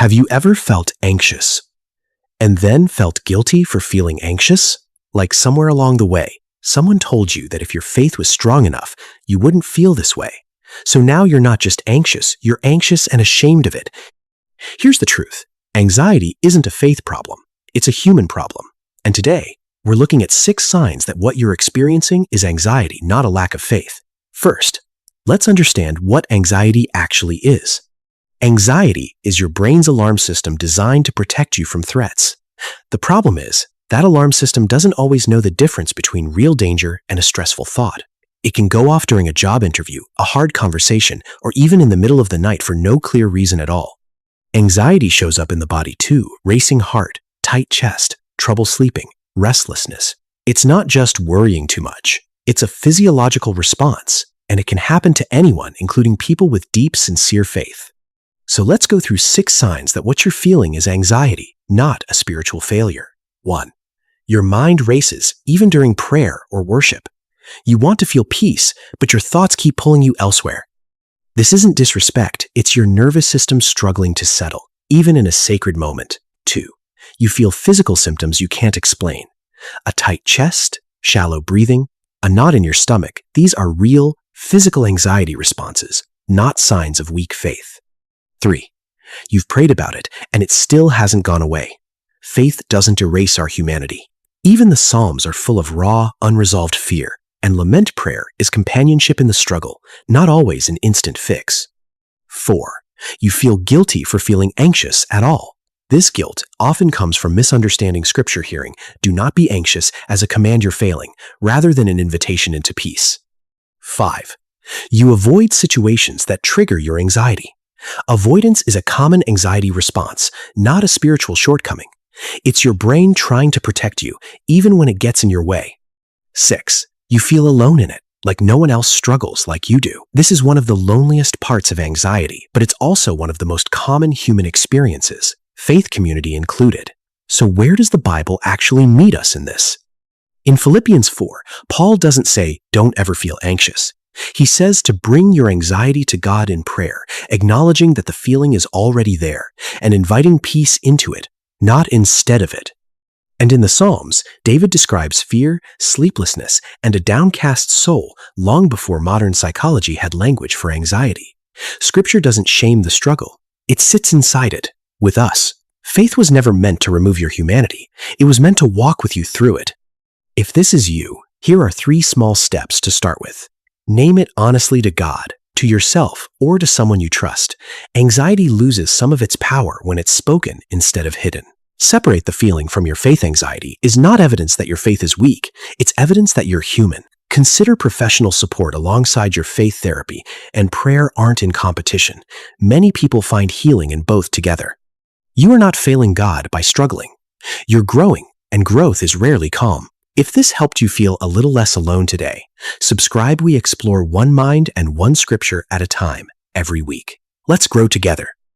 Have you ever felt anxious and then felt guilty for feeling anxious? Like somewhere along the way, someone told you that if your faith was strong enough, you wouldn't feel this way. So now you're not just anxious, you're anxious and ashamed of it. Here's the truth. Anxiety isn't a faith problem. It's a human problem. And today, we're looking at 6 signs that what you're experiencing is anxiety, not a lack of faith. First, let's understand what anxiety actually is. Anxiety is your brain's alarm system designed to protect you from threats. The problem is, that alarm system doesn't always know the difference between real danger and a stressful thought. It can go off during a job interview, a hard conversation, or even in the middle of the night for no clear reason at all. Anxiety shows up in the body too: racing heart, tight chest, trouble sleeping, restlessness. It's not just worrying too much. It's a physiological response, and it can happen to anyone, including people with deep, sincere faith. So let's go through 6 signs that what you're feeling is anxiety, not a spiritual failure. 1. Your mind races, even during prayer or worship. You want to feel peace, but your thoughts keep pulling you elsewhere. This isn't disrespect, it's your nervous system struggling to settle, even in a sacred moment. 2. You feel physical symptoms you can't explain. A tight chest, shallow breathing, a knot in your stomach. These are real, physical anxiety responses, not signs of weak faith. 3. You've prayed about it, and it still hasn't gone away. Faith doesn't erase our humanity. Even the Psalms are full of raw, unresolved fear, and lament prayer is companionship in the struggle, not always an instant fix. 4. You feel guilty for feeling anxious at all. This guilt often comes from misunderstanding scripture, hearing, "Do not be anxious," as a command you're failing, rather than an invitation into peace. 5. You avoid situations that trigger your anxiety. Avoidance is a common anxiety response, not a spiritual shortcoming. It's your brain trying to protect you, even when it gets in your way. 6. You feel alone in it, like no one else struggles like you do. This is one of the loneliest parts of anxiety, but it's also one of the most common human experiences, faith community included. So where does the Bible actually meet us in this? In Philippians 4, Paul doesn't say, "Don't ever feel anxious." He says to bring your anxiety to God in prayer, acknowledging that the feeling is already there, and inviting peace into it, not instead of it. And in the Psalms, David describes fear, sleeplessness, and a downcast soul long before modern psychology had language for anxiety. Scripture doesn't shame the struggle. It sits inside it, with us. Faith was never meant to remove your humanity. It was meant to walk with you through it. If this is you, here are 3 small steps to start with. Name it honestly to God, to yourself, or to someone you trust. Anxiety loses some of its power when it's spoken instead of hidden. Separate the feeling from your faith. Anxiety is not evidence that your faith is weak. It's evidence that you're human. Consider professional support alongside your faith. Therapy and prayer aren't in competition. Many people find healing in both together. You are not failing God by struggling. You're growing, and growth is rarely calm. If this helped you feel a little less alone today, subscribe. We explore one mind and one scripture at a time every week. Let's grow together.